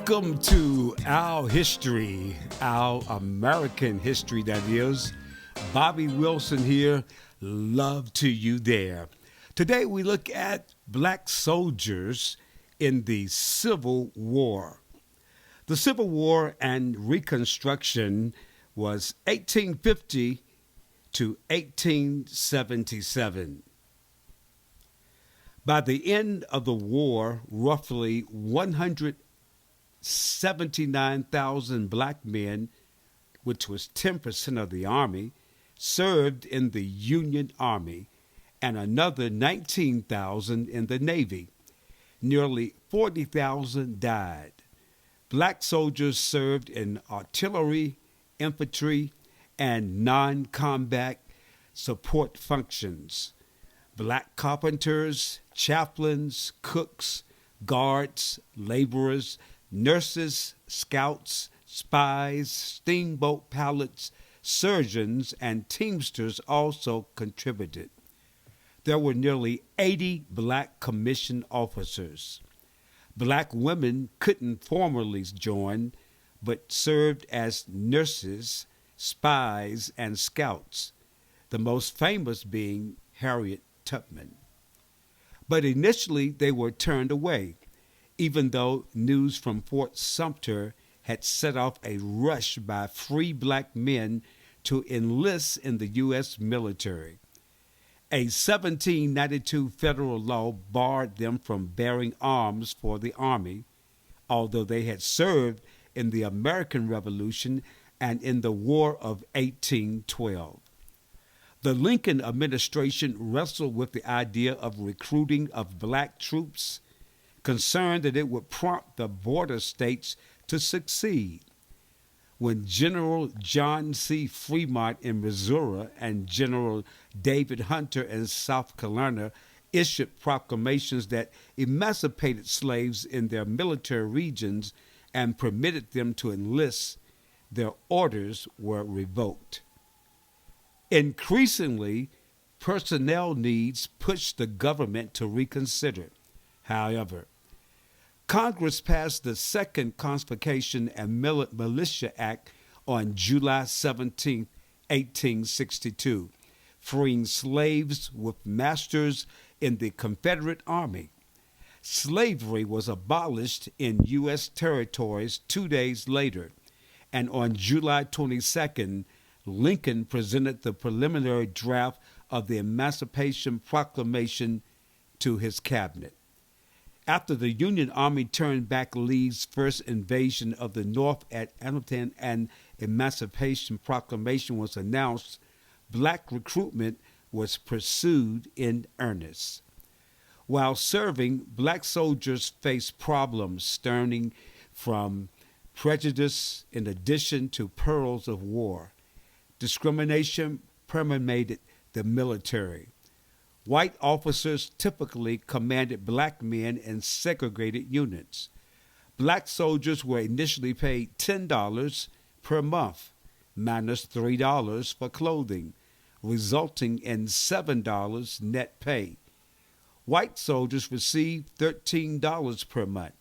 Welcome to Our History, Our American History, that is. Bobby Wilson here. Love to you there. Today we look at black soldiers in the Civil War. The Civil War and Reconstruction was 1850 to 1877. By the end of the war, roughly 179,000 black men, which was 10% of the Army, served in the Union Army, and another 19,000 in the Navy. Nearly 40,000 died. Black soldiers served in artillery, infantry, and non-combat support functions. Black carpenters, chaplains, cooks, guards, laborers, nurses, scouts, spies, steamboat pilots, surgeons, and teamsters also contributed. There were nearly 80 black commissioned officers. Black women couldn't formally join, but served as nurses, spies, and scouts, the most famous being Harriet Tubman. But initially they were turned away, even though news from Fort Sumter had set off a rush by free black men to enlist in the U.S. military. A 1792 federal law barred them from bearing arms for the Army, although they had served in the American Revolution and in the War of 1812. The Lincoln administration wrestled with the idea of recruiting of black troops, concerned that it would prompt the border states to succeed. When General John C. Fremont in Missouri and General David Hunter in South Carolina issued proclamations that emancipated slaves in their military regions and permitted them to enlist, their orders were revoked. Increasingly, personnel needs pushed the government to reconsider. However, Congress passed the Second Convocation and Militia Act on July 17, 1862, freeing slaves with masters in the Confederate Army. Slavery was abolished in U.S. territories 2 days later, and on July 22nd, Lincoln presented the preliminary draft of the Emancipation Proclamation to his cabinet. After the Union Army turned back Lee's first invasion of the North at Antietam and Emancipation Proclamation was announced, black recruitment was pursued in earnest. While serving, black soldiers faced problems stemming from prejudice in addition to perils of war. Discrimination permeated the military. White officers typically commanded black men in segregated units. Black soldiers were initially paid $10 per month, minus $3 for clothing, resulting in $7 net pay. White soldiers received $13 per month.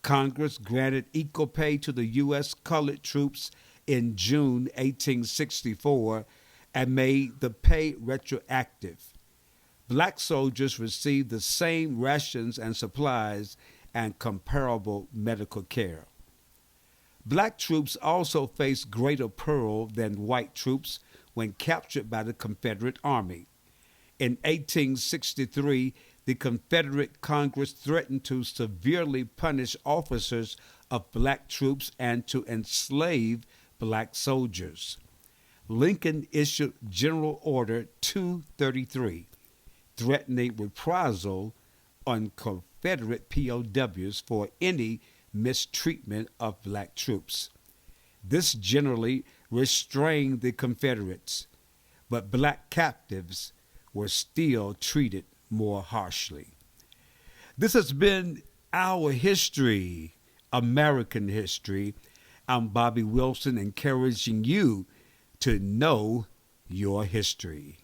Congress granted equal pay to the U.S. colored troops in June 1864 and made the pay retroactive. Black soldiers received the same rations and supplies and comparable medical care. Black troops also faced greater peril than white troops when captured by the Confederate Army. In 1863, the Confederate Congress threatened to severely punish officers of black troops and to enslave black soldiers. Lincoln issued General Order 233, threatening reprisal on Confederate POWs for any mistreatment of black troops. This generally restrained the Confederates, but black captives were still treated more harshly. This has been Our History, American History. I'm Bobby Wilson, encouraging you to know your history.